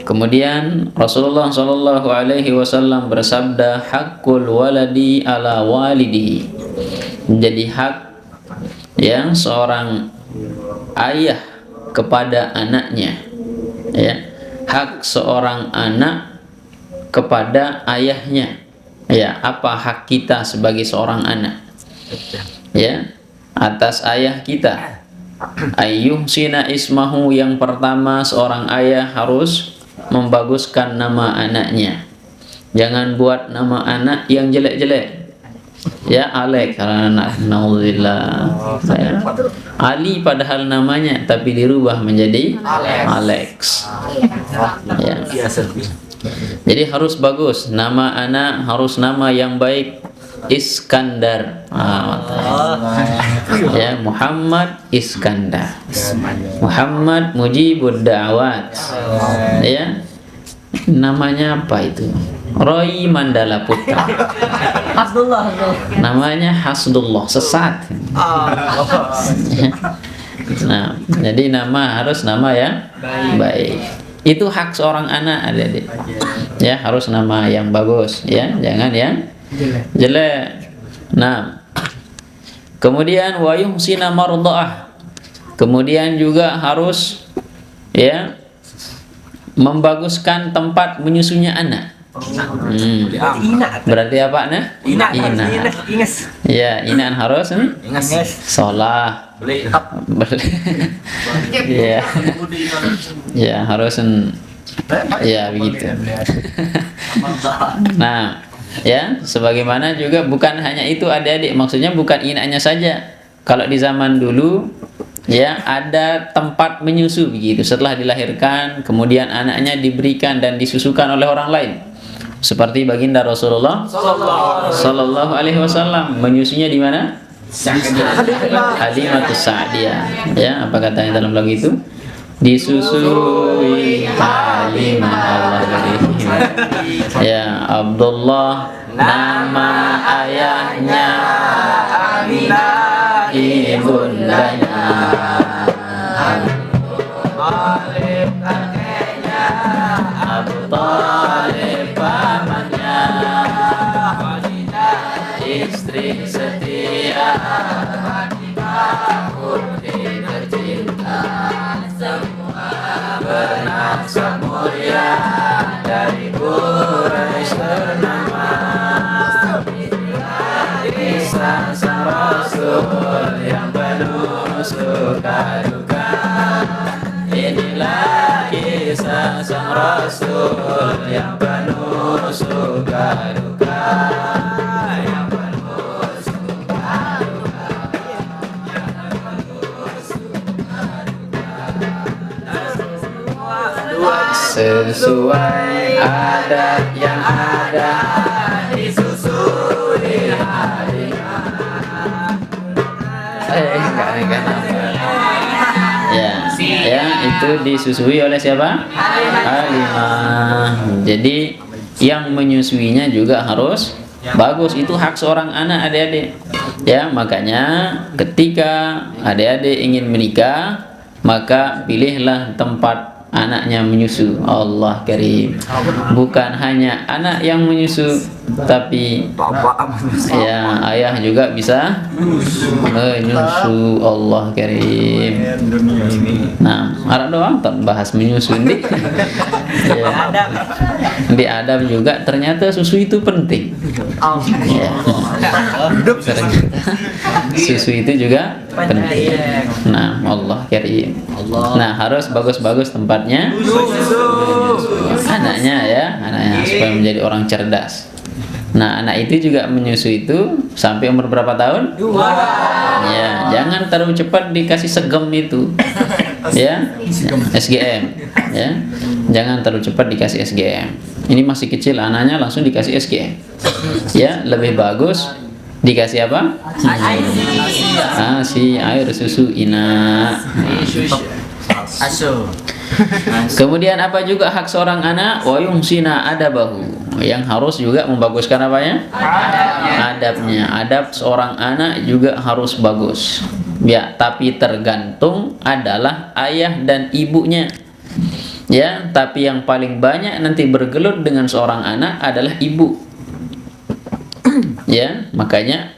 Kemudian Rasulullah Shallallahu Alaihi Wasallam bersabda, hakul waladi ala walidihi. Menjadi hak yang seorang ayah kepada anaknya, ya, hak seorang anak kepada ayahnya. Ya, apa hak kita sebagai seorang anak, ya, atas ayah kita? Ayyuhsina ismahu, yang pertama seorang ayah harus membaguskan nama anaknya. Jangan buat nama anak yang jelek-jelek. Ya, Alex, anak naudzubillah. Ya. Ali padahal namanya, tapi dirubah menjadi Alex. Ya. Jadi harus bagus, nama anak harus nama yang baik. Iskandar, ya, Muhammad Iskandar, Muhammad Mujibud Da'wat, ya, namanya apa itu? Roy Mandala Putra, Abdullah. namanya Hasdullah, sesat. Nah, jadi nama harus nama yang baik. Itu hak seorang anak, adik-adik. Ya, harus nama yang bagus, ya, jangan yang jelek. Nah, kemudian wa yuhsina mardha'ah. Kemudian juga harus, ya, membaguskan tempat menyusunya anak. Berarti apa, nah? Ina. Ya, inan harus sholat. Ya. Ya, harus, ya, begitu. Nah, ya, sebagaimana juga bukan hanya itu adik-adik, maksudnya bukan inaknya saja. Kalau di zaman dulu, ya, ada tempat menyusu begitu. Setelah dilahirkan, kemudian anaknya diberikan dan disusukan oleh orang lain. Seperti baginda Rasulullah Sallallahu Alaihi Wasallam, menyusunya di mana? Halimatus Sa'diyah. Ya, apa katanya dalam lagu itu? Disusui Halimah Allah beriman. Ya, Abdullah nama ayahnya, Aminah ibundanya, Talib kakeknya, Abu Talib pamannya, Khadijah istri setia, Fatimah putri tercinta, semua bernasab mulia dari Quraisy ternama. Kisah sang Rasul yang penuh suka duka. Inilah kisah sang Rasul yang penuh suka duka. Yang penuh suka duka. Yang penuh suka duka. Sesuai adat yang ada, disusui Halimah. Ya, itu disusui oleh siapa? Halimah. Jadi yang menyusuinya juga harus bagus. Itu hak seorang anak, adik-adik. Ya, makanya ketika adik-adik ingin menikah, maka pilihlah tempat anaknya menyusu. Allah karim. Bukan hanya anak yang menyusu, tapi ya, ayah juga bisa menyusu. Allah karim. Nah, ada doang bahas menyusu ini. Ya. Di adab juga ternyata susu itu penting. Ya. Ternyata susu itu juga penting. Nah, Allah karim. Nah, harus bagus-bagus tempatnya anaknya, ya, anaknya, supaya menjadi orang cerdas. Nah, anak itu juga menyusu itu sampai umur berapa tahun? 2. Ya, jangan terlalu cepat dikasih segem itu. Ya, SGM. Ya, jangan terlalu cepat dikasih SGM. Ini masih kecil anaknya langsung dikasih SGM. Ya, lebih bagus dikasih apa? ASI, air susu ina. Kemudian apa juga hak seorang anak? Wa yumsina adabahu, yang harus juga membaguskan apanya? Adabnya. Adab seorang anak juga harus bagus. Ya, tapi tergantung adalah ayah dan ibunya. Ya, tapi yang paling banyak nanti bergelut dengan seorang anak adalah ibu. Ya, makanya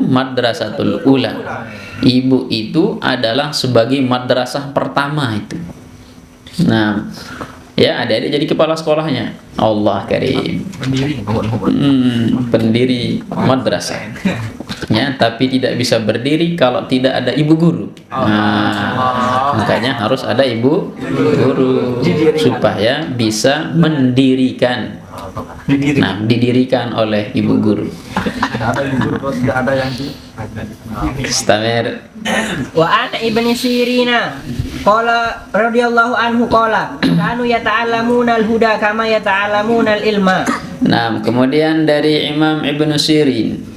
madrasatul ula. Ibu itu adalah sebagai madrasah pertama itu. Nah, ya adik-adik jadi kepala sekolahnya. Allah karim. Pendiri madrasah. Ya, tapi tidak bisa berdiri kalau tidak ada ibu guru. Nah, makanya harus ada ibu guru supaya bisa mendirikan. Nah, didirikan oleh ibu guru. Istamir. Wa an ibni Sirina qala radhiyallahu anhu qala kanu yata'allamuna al-huda kama yata'allamuna al-ilma. Nah, kemudian dari Imam Ibnu Sirin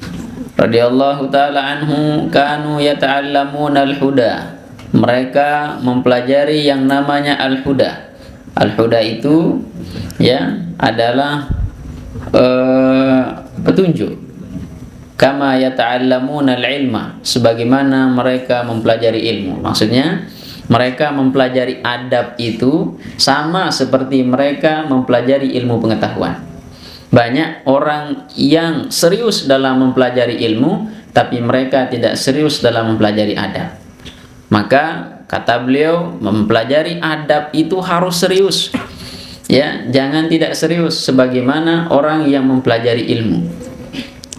radhiyallahu taala anhu, kanu yata'allamuna al-huda. Mereka mempelajari yang namanya al-huda. Al-huda itu ya adalah petunjuk. Kama yata'allamuna al-ilma, sebagaimana mereka mempelajari ilmu. Maksudnya mereka mempelajari adab itu sama seperti mereka mempelajari ilmu pengetahuan. Banyak orang yang serius dalam mempelajari ilmu, tapi mereka tidak serius dalam mempelajari adab. Maka kata beliau, mempelajari adab itu harus serius. Ya, jangan tidak serius sebagaimana orang yang mempelajari ilmu.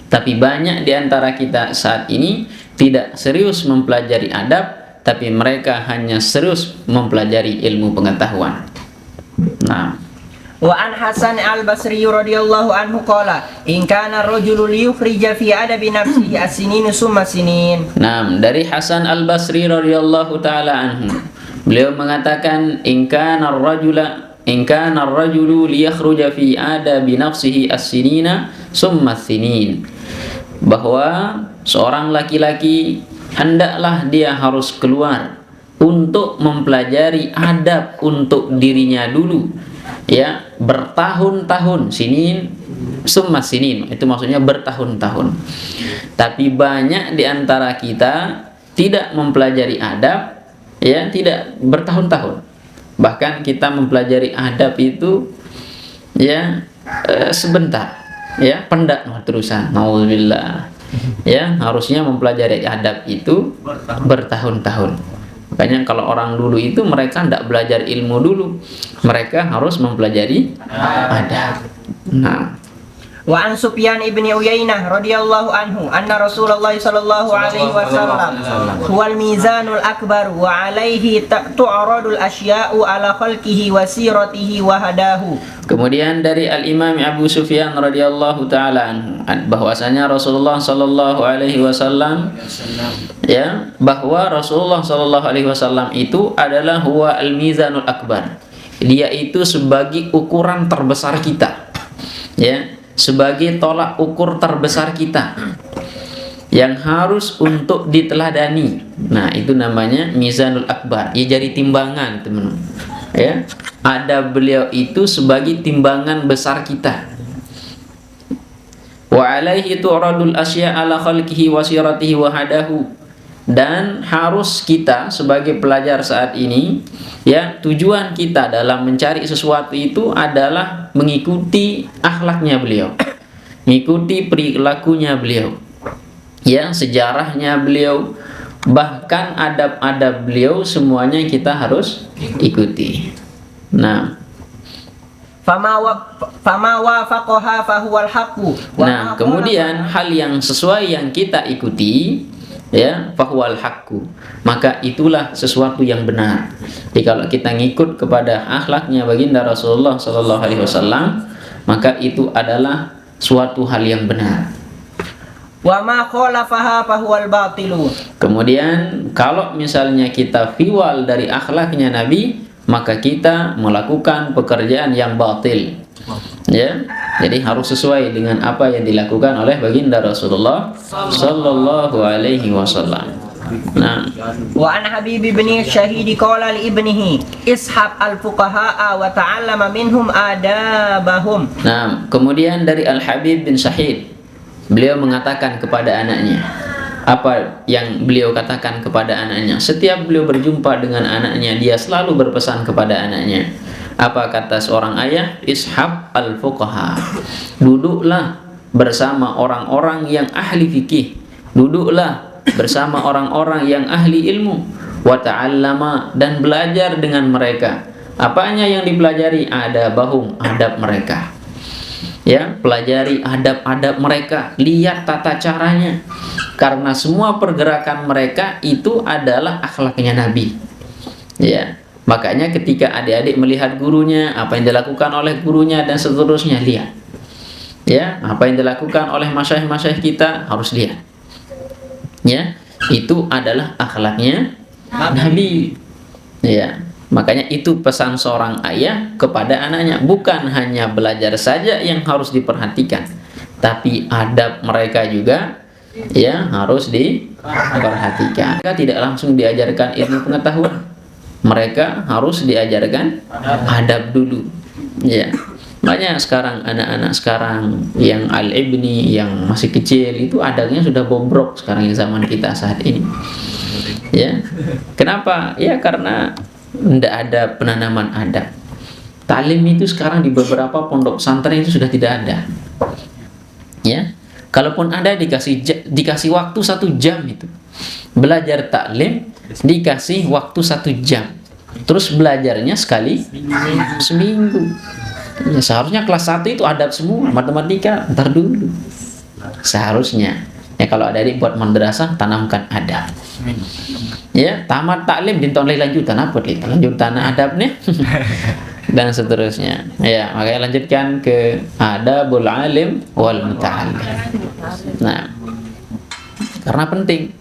Tapi banyak di antara kita saat ini tidak serius mempelajari adab, tapi mereka hanya serius mempelajari ilmu pengetahuan. Nah, Wa an Hasan al-Basri radhiyallahu anhu qala in kana ar-rajulu liyukhrija fi adabi nafsihi as-sinin summa sinin. Nah, dari Hasan al-Basri radhiyallahu taala anhu, beliau mengatakan in kana ar-rajulu liyakhruja fi adabi nafsihi as-sinina summa sinin. Bahwa seorang laki-laki hendaklah dia harus keluar untuk mempelajari adab untuk dirinya dulu, ya, bertahun-tahun. Sinin summa sinin itu maksudnya bertahun-tahun. Tapi banyak di antara kita tidak mempelajari adab, ya, tidak bertahun-tahun. Bahkan kita mempelajari adab itu ya sebentar, ya, pendak terusan. Nauzubillah. Ya, harusnya mempelajari adab itu bertahun-tahun. Makanya kalau orang dulu itu mereka tidak belajar ilmu dulu, mereka harus mempelajari adab. Nah, Wa an Sufyan ibni Uyainah radhiyallahu anhu anna Rasulullah sallallahu alaihi wasallam huwal mizanul akbar wa alaihi tu'radul asya'u ala khalqihi wa siratihi wa hadahu. kemudian dari Al-Imam Abu Sufyan radhiyallahu taala anhu bahwasanya Rasulullah sallallahu alaihi wasallam, ya, bahwa Rasulullah sallallahu alaihi wasallam itu adalah huwa al-mizanul akbar. Dia itu sebagai ukuran terbesar kita. Ya, sebagai tolak ukur terbesar kita yang harus untuk diteladani. Nah, itu namanya mizanul akbar. Ya, jadi timbangan, teman-teman. Ya, ada beliau itu sebagai timbangan besar kita. Wa alaihi tu'radul asya' ala khalqihi wa siratihi wa hadahu. Dan harus kita sebagai pelajar saat ini, ya, tujuan kita dalam mencari sesuatu itu adalah mengikuti akhlaknya beliau, mengikuti perilakunya beliau, ya, sejarahnya beliau, bahkan adab-adab beliau, semuanya kita harus ikuti. Nah, Fama wafaqaha fahuwal haqqu. nah, kemudian hal yang sesuai yang kita ikuti, ya, fahuwal haqqu, maka itulah sesuatu yang benar. Jadi kalau kita ngikut kepada akhlaknya baginda Rasulullah sallallahu alaihi wasallam, maka itu adalah suatu hal yang benar. Wa ma khalafaha fahuwal batilu. Kemudian kalau misalnya kita fiwal dari akhlaknya Nabi, maka kita melakukan pekerjaan yang batil. Ya, jadi harus sesuai dengan apa yang dilakukan oleh baginda Rasulullah sallallahu alaihi wasallam. Nah, Wa an Habib bin Syahid qala li ibnihi ishab al-fuqaha wa ta'allama minhum adabahum. nah, kemudian dari Al-Habib bin Syahid, beliau mengatakan kepada anaknya, apa yang beliau katakan kepada anaknya? Setiap beliau berjumpa dengan anaknya, dia selalu berpesan kepada anaknya, Apa kata seorang ayah? Ishab al-fuqaha. Duduklah bersama orang-orang yang ahli fikih. Duduklah bersama orang-orang yang ahli ilmu. Wa ta'allama, dan belajar dengan mereka. Apanya yang dipelajari? Adabahum, adab mereka. Ya, pelajari adab-adab mereka, lihat tata caranya. Karena semua pergerakan mereka itu adalah akhlaknya Nabi. Ya, makanya ketika adik-adik melihat gurunya, apa yang dilakukan oleh gurunya dan seterusnya, lihat. Ya, apa yang dilakukan oleh masyayikh-masyayikh kita, harus lihat. Ya, itu adalah akhlaknya Nabi. Ya, makanya itu pesan seorang ayah kepada anaknya, bukan hanya belajar saja yang harus diperhatikan, tapi adab mereka juga ya harus diperhatikan. Mereka tidak langsung diajarkan ilmu pengetahuan, mereka harus diajarkan adab dulu. Ya, banyak sekarang anak-anak sekarang yang al-ibni, yang masih kecil itu adabnya sudah bobrok sekarang yang zaman kita saat ini. Ya, kenapa? Ya karena tidak ada penanaman adab. Taklim itu sekarang di beberapa pondok pesantren itu sudah tidak ada. Ya, kalaupun ada dikasih waktu 1 jam itu belajar taklim, dikasih waktu 1 jam, terus belajarnya sekali seminggu. Ya, seharusnya kelas 1 itu adab semua, matematika ntar dulu. Seharusnya ya kalau ada adik buat madrasah, tanamkan adab. Ya, tamat taklim dinton lanjutan apa kita lanjutan adabnya dan seterusnya. Ya, makanya lanjutkan ke adabul alim wal muta'allim. Nah, karena penting.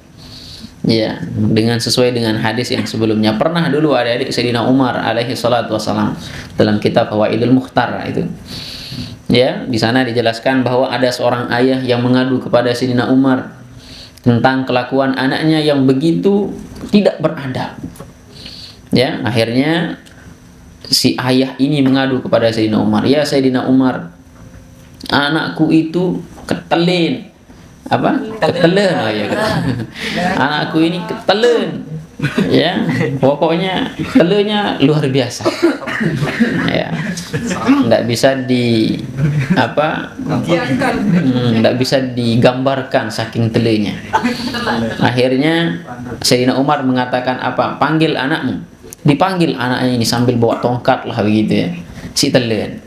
Ya, dengan sesuai dengan hadis yang sebelumnya. Pernah dulu adik-adik Sayyidina Umar alaihi salatu wassalam dalam kitab Fawaidul Mukhtar itu. Ya, di sana dijelaskan bahwa ada seorang ayah yang mengadu kepada Sayyidina Umar tentang kelakuan anaknya yang begitu tidak beradab. Ya, akhirnya si ayah ini mengadu kepada Sayyidina Umar, "Ya Sayyidina Umar, anakku itu ketelin." Apa? Ketelen. Oh ya, anakku ini ketelen. Ya, pokoknya telenya luar biasa. Ya, nggak bisa nggak bisa digambarkan saking telenya. Akhirnya Sayyidina Umar mengatakan apa? Panggil anakmu. Dipanggil anaknya ini sambil bawa tongkat lah begitu ya, si telen.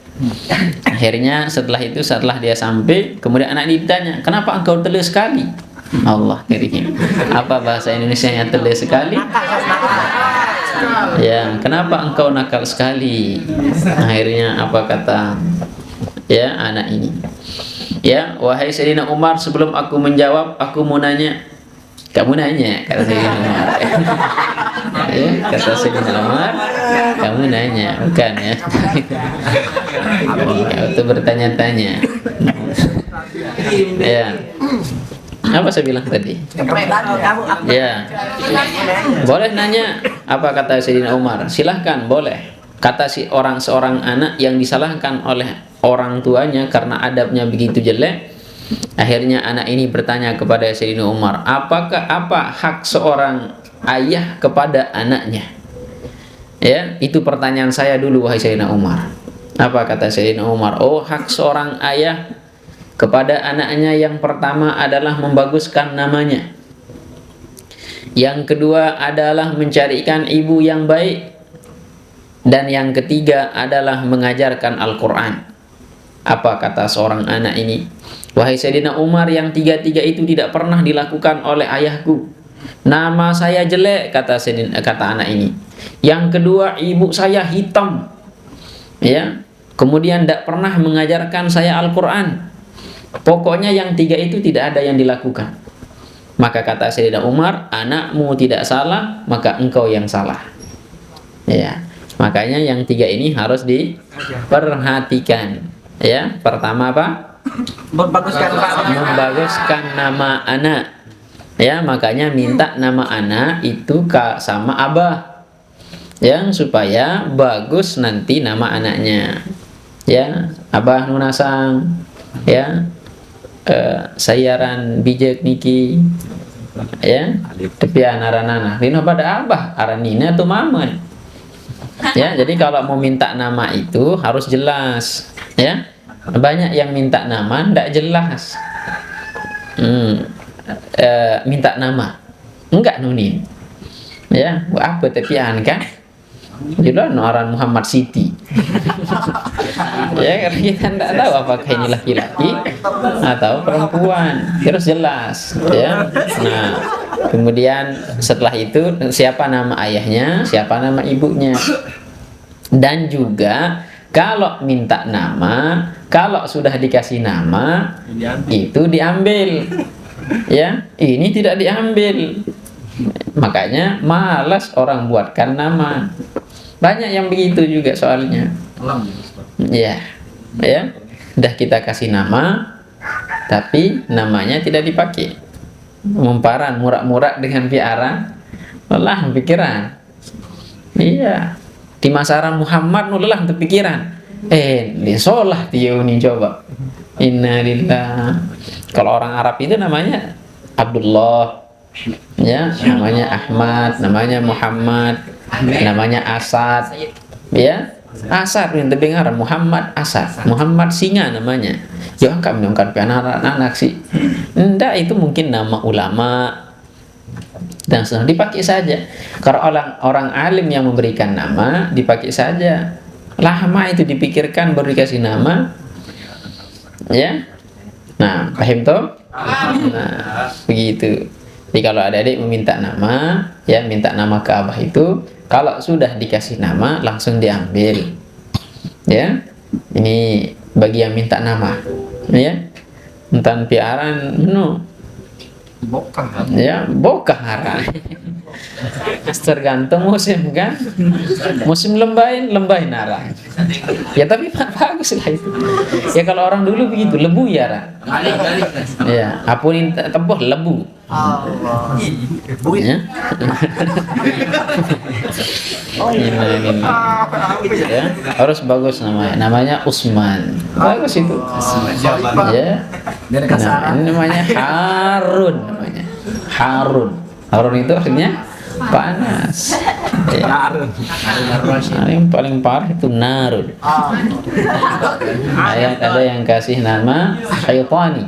Akhirnya setelah dia sampai, kemudian anak ini ditanya, "Kenapa engkau tele sekali?" Allah karim. Apa bahasa Indonesianya tele sekali? Ya, kenapa engkau nakal sekali? Akhirnya apa kata ya anak ini? Ya, wahai Sayyidina Umar, sebelum aku menjawab, aku mau nanya. Kamu nanya, kata Sayyidina Umar. Ya, kata Sayyidina Umar, kamu nanya, bukan ya? Untuk bertanya-tanya. Ya. Apa saya bilang tadi? Ya. Boleh nanya. Apa kata Sayyidina Umar? Silahkan, boleh. Kata seorang anak yang disalahkan oleh orang tuanya karena adabnya begitu jelek. Akhirnya anak ini bertanya kepada Sayyidina Umar, apa hak seorang ayah kepada anaknya? Ya, itu pertanyaan saya dulu wahai Sayyidina Umar. Apa kata Sayyidina Umar? Oh, hak seorang ayah kepada anaknya yang pertama adalah membaguskan namanya. Yang kedua adalah mencarikan ibu yang baik. Dan yang ketiga adalah mengajarkan Al-Quran. Apa kata seorang anak ini? Wahai Sayyidina Umar, yang tiga-tiga itu tidak pernah dilakukan oleh ayahku. Nama saya jelek, kata anak ini. Yang kedua, ibu saya hitam. Ya, kemudian tidak pernah mengajarkan saya Al-Quran. Pokoknya yang tiga itu tidak ada yang dilakukan. Maka kata Sayyidina Umar, anakmu tidak salah, maka engkau yang salah. Ya, makanya yang tiga ini harus diperhatikan. Ya, pertama apa? Membaguskan nama anak. Ya, makanya minta nama anak itu sama abah. Yang supaya bagus nanti nama anaknya. Ya, abah nunasang. Ya, sayaran bijak niki. Ya, tapi anaranana. Rino pada abah, aranina atau mama. Ya, jadi kalau mau minta nama itu harus jelas. Ya, banyak yang minta nama tidak jelas. Minta nama enggak nunin. Ya, apa tapi kan? Juga orang Muhammad Siti. Ya, karena kita tidak tahu apakah ini laki-laki atau perempuan. Terus jelas, ya. Nah, kemudian setelah itu siapa nama ayahnya, siapa nama ibunya. Dan juga kalau minta nama, kalau sudah dikasih nama, itu diambil. Ya, ini tidak diambil. Makanya malas orang buatkan nama. Banyak yang begitu juga soalnya. Ya, ya, udah kita kasih nama, tapi namanya tidak dipakai. Memparan, murak-murak dengan piara, lelah pikiran. Iya, di masaran Muhammad lelah pikiran. Disolah dia ini coba. Innalillah. Kalau orang Arab itu namanya Abdullah, ya, namanya Ahmad, namanya Muhammad, namanya Asad, ya, Asad yang terdengar Muhammad Asad, Muhammad singa namanya. Jangan kami mengangkat anak-anak sih. Enggak, itu mungkin nama ulama dan sedang dipakai saja. Kalau orang alim yang memberikan nama dipakai saja. Lama itu dipikirkan baru dikasih nama, ya. Nah, paham toh? Nah, begitu. Jadi kalau adik-adik meminta nama, ya minta nama ke abah itu, kalau sudah dikasih nama langsung diambil. Ya, ini bagi yang minta nama, ya. Entan piaran, ya bokah. Tergantung musim kan. Musim lembain arah. Ya tapi bagus lah itu. Ya kalau orang dulu begitu, lebu ya arah. Ya, apunin teboh lebu. Ya. Ini. Ya, harus bagus namanya. Namanya Usman. Bagus itu. Ya. Nah, ini namanya Harun namanya. Harun itu artinya panas. Ya. Yang paling parah itu narun. Ada yang kasih nama Syaitani,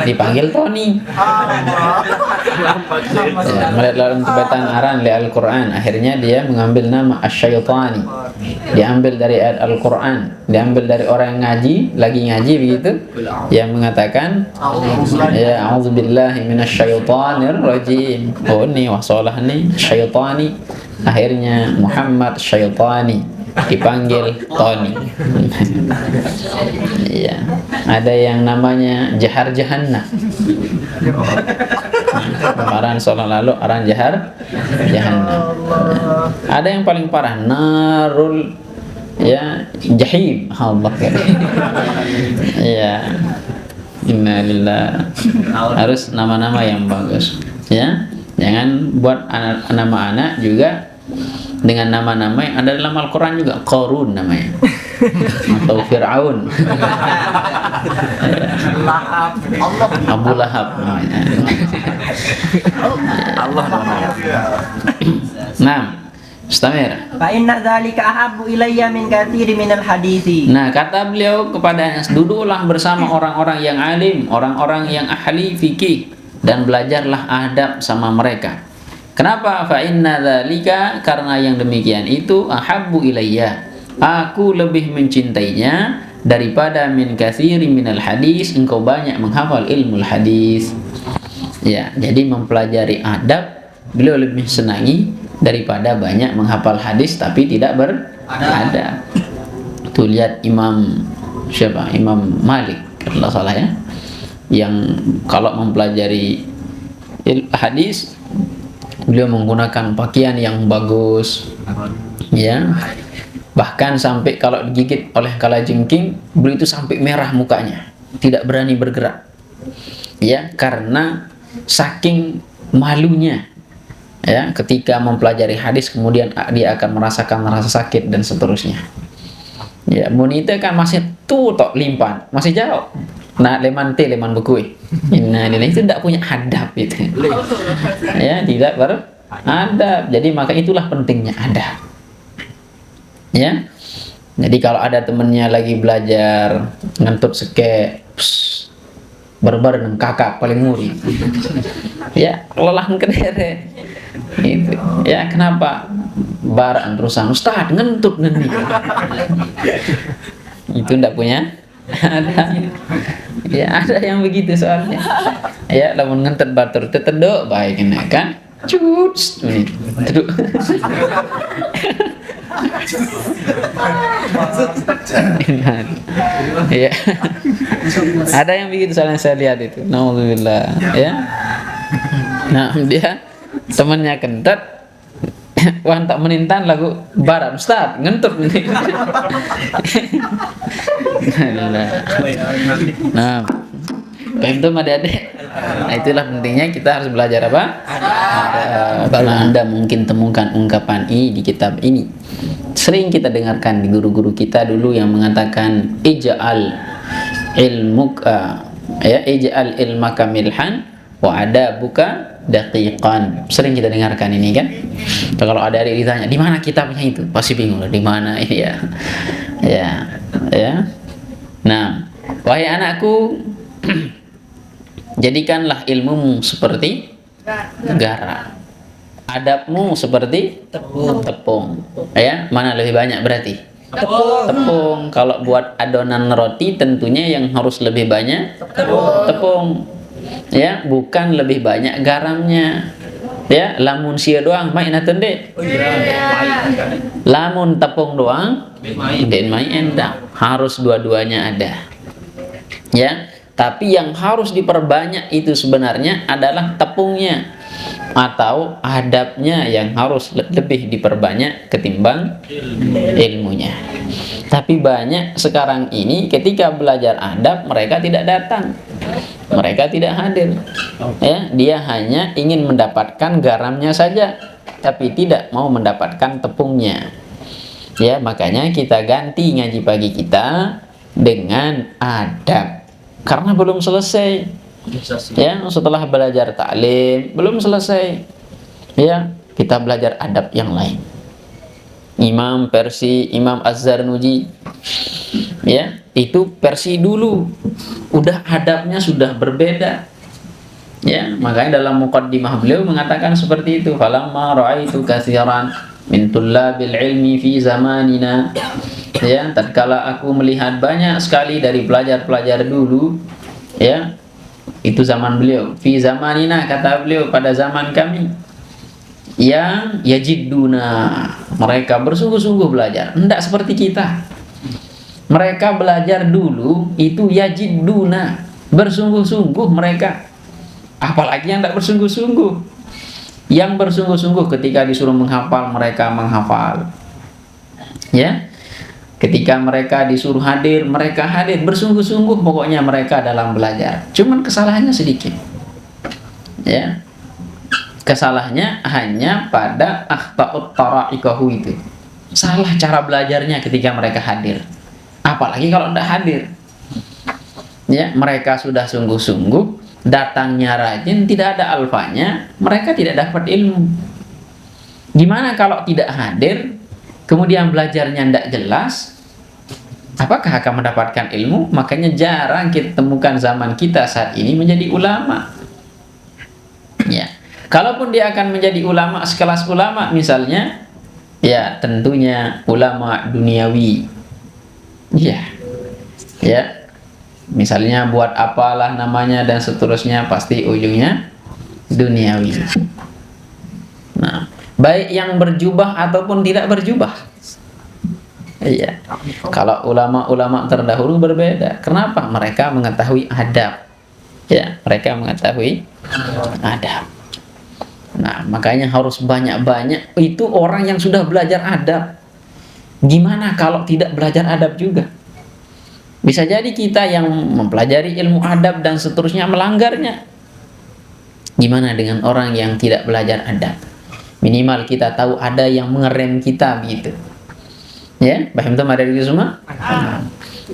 dipanggil Tony. Ya, melihat dalam bacaan Aran di Al-Quran, akhirnya dia mengambil nama Asy-Syaitani. Diambil dari ayat Al-Quran, diambil dari orang yang lagi ngaji begitu, yang mengatakan ya a'udzubillahi minasyaitonir rajim. Oh ini wasalah nih Syaitani. Akhirnya Muhammad Syaitani, dipanggil Tony. Iya, ada yang namanya Jahar Jahannam. Kemarin sholat lalu orang Jahar Jahannam. Ada yang paling parah Narul, ya, Jahim. Allah. Ya, innalillah. Harus nama-nama yang bagus, ya. Jangan buat nama anak juga dengan nama-nama yang ada dalam Al-Quran juga. Qarun namanya, atau Fir'aun. Abu Lahab namanya. Nah, istamir. Fa inna dzalika ahabbu ilayya min katsiri minal hadithi. Nah, kata beliau kepada Anas, duduklah bersama orang-orang yang alim, orang-orang yang ahli fikih, dan belajarlah adab sama mereka. Kenapa? Fa inna dzalika, karena yang demikian itu ahabbu ilayya, aku lebih mencintainya daripada min katsiri minal hadis, engkau banyak menghafal ilmu hadis. Ya, jadi mempelajari adab beliau lebih senangi daripada banyak menghafal hadis tapi tidak beradab. Tuh lihat Imam siapa? Imam Malik kalau salah ya, yang kalau mempelajari hadis beliau menggunakan pakaian yang bagus, ya, bahkan sampai kalau digigit oleh kalajengking beliau itu sampai merah mukanya, tidak berani bergerak, ya, karena saking malunya, ya, ketika mempelajari hadis kemudian dia akan merasakan rasa sakit dan seterusnya. Ya, monite kan masih tok limpan, masih jauh. Nah, leman bekui. Nah, ini itu tidak punya adab itu. Ya, tidak beradab. Jadi maka itulah pentingnya adab. Ya. Jadi kalau ada temennya lagi belajar ngentut seke, barbar dengan kakak paling muri. Ya, lelah kedere. Gitu. Ya, kenapa? Baran terusan Ustaz ngentut nanti. Itu ndak punya? Ada. Ya, ada yang begitu soalnya. Ya, lamun ngentut batur tetedok baik kan? Cuts. Duduk. Ya. Ada yang begitu soalnya saya lihat itu. Nauzubillah, ya. Nah, dia temannya kentut, wah tak menintan lagu barat Ustaz ngentut ini. Nah, paham tuh adik-adik. Nah, itulah pentingnya kita harus belajar apa? Kalau Anda mungkin temukan ungkapan ini di kitab ini, sering kita dengarkan di guru-guru kita dulu yang mengatakan ij'al ilmuka, ya, ij'al ilmaka milhan wa adabuka daqiqan. Sering kita dengarkan ini kan. Kalau ada adik ditanya di mana kitabnya itu, pasti bingung di mana ini ya. Ya. Nah, wahai anakku, jadikanlah ilmumu seperti garam, adabmu seperti tepung. Ya, mana lebih banyak berarti? Tepung. Kalau buat adonan roti tentunya yang harus lebih banyak tepung. Ya, bukan lebih banyak garamnya. Ya, lamun sia doang main atende. Lamun tepung doang den main endah. Harus dua-duanya ada. Ya, tapi yang harus diperbanyak itu sebenarnya adalah tepungnya atau adabnya yang harus lebih diperbanyak ketimbang ilmunya. Tapi banyak sekarang ini ketika belajar adab mereka tidak datang, mereka tidak hadir. Ya, dia hanya ingin mendapatkan garamnya saja, tapi tidak mau mendapatkan tepungnya. Ya, makanya kita ganti ngaji pagi kita dengan adab. Karena belum selesai. Ya, setelah belajar taklim belum selesai. Ya, kita belajar adab yang lain. Imam versi Imam Az-Zarnuji. Ya, itu versi dulu. Udah adabnya sudah berbeda. Ya, makanya dalam muqaddimah beliau mengatakan seperti itu. Falamma ra'aitu katsiran min tullabil ilmi fi zamanina. Ya, tatkala aku melihat banyak sekali dari pelajar-pelajar dulu, ya, itu zaman beliau. Fi zamanina, kata beliau, pada zaman kami, yang yajidduna, mereka bersungguh-sungguh belajar. Tidak seperti kita. Mereka belajar dulu itu yajidduna, bersungguh-sungguh mereka. Apalagi yang tidak bersungguh-sungguh. Yang bersungguh-sungguh ketika disuruh menghafal, mereka menghafal. Ya. Ketika mereka disuruh hadir, mereka hadir bersungguh-sungguh. Pokoknya mereka dalam belajar. Cuman kesalahannya sedikit. Ya. Kesalahannya hanya pada akhta'ut tara'iqahu itu. Salah cara belajarnya ketika mereka hadir. Apalagi kalau tidak hadir. Ya, mereka sudah sungguh-sungguh, datangnya rajin, tidak ada alfanya, mereka tidak dapat ilmu. Gimana kalau tidak hadir, kemudian belajarnya tidak jelas, apakah akan mendapatkan ilmu? Makanya jarang kita temukan zaman kita saat ini menjadi ulama. Ya, kalaupun dia akan menjadi ulama sekelas ulama misalnya, ya tentunya ulama duniawi. Ya, misalnya buat apalah namanya dan seterusnya, pasti ujungnya duniawi. Nah, baik yang berjubah ataupun tidak berjubah. Iya. Kalau ulama-ulama terdahulu berbeda. Kenapa? Mereka mengetahui adab. Ya, mereka mengetahui adab. Nah, makanya harus banyak-banyak. Itu orang yang sudah belajar adab. Gimana kalau tidak belajar adab juga? Bisa jadi kita yang mempelajari ilmu adab dan seterusnya melanggarnya. Gimana dengan orang yang tidak belajar adab? Minimal kita tahu ada yang mengerem kita gitu. Ya, paham tuh ada itu semua?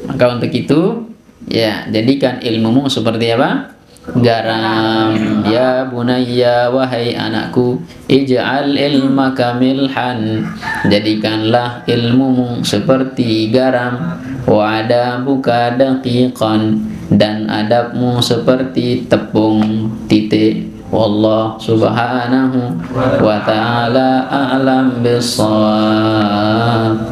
Maka untuk itu, ya, jadikan ilmumu seperti apa? garam. Ya bunayya, wahai anakku, ij'al ilmaka milhan, jadikanlah ilmumu seperti garam. Wa adabuka daqiqan, dan adabmu seperti tepung titik. Wallah subhanahu wa ta'ala a'lam bissawab.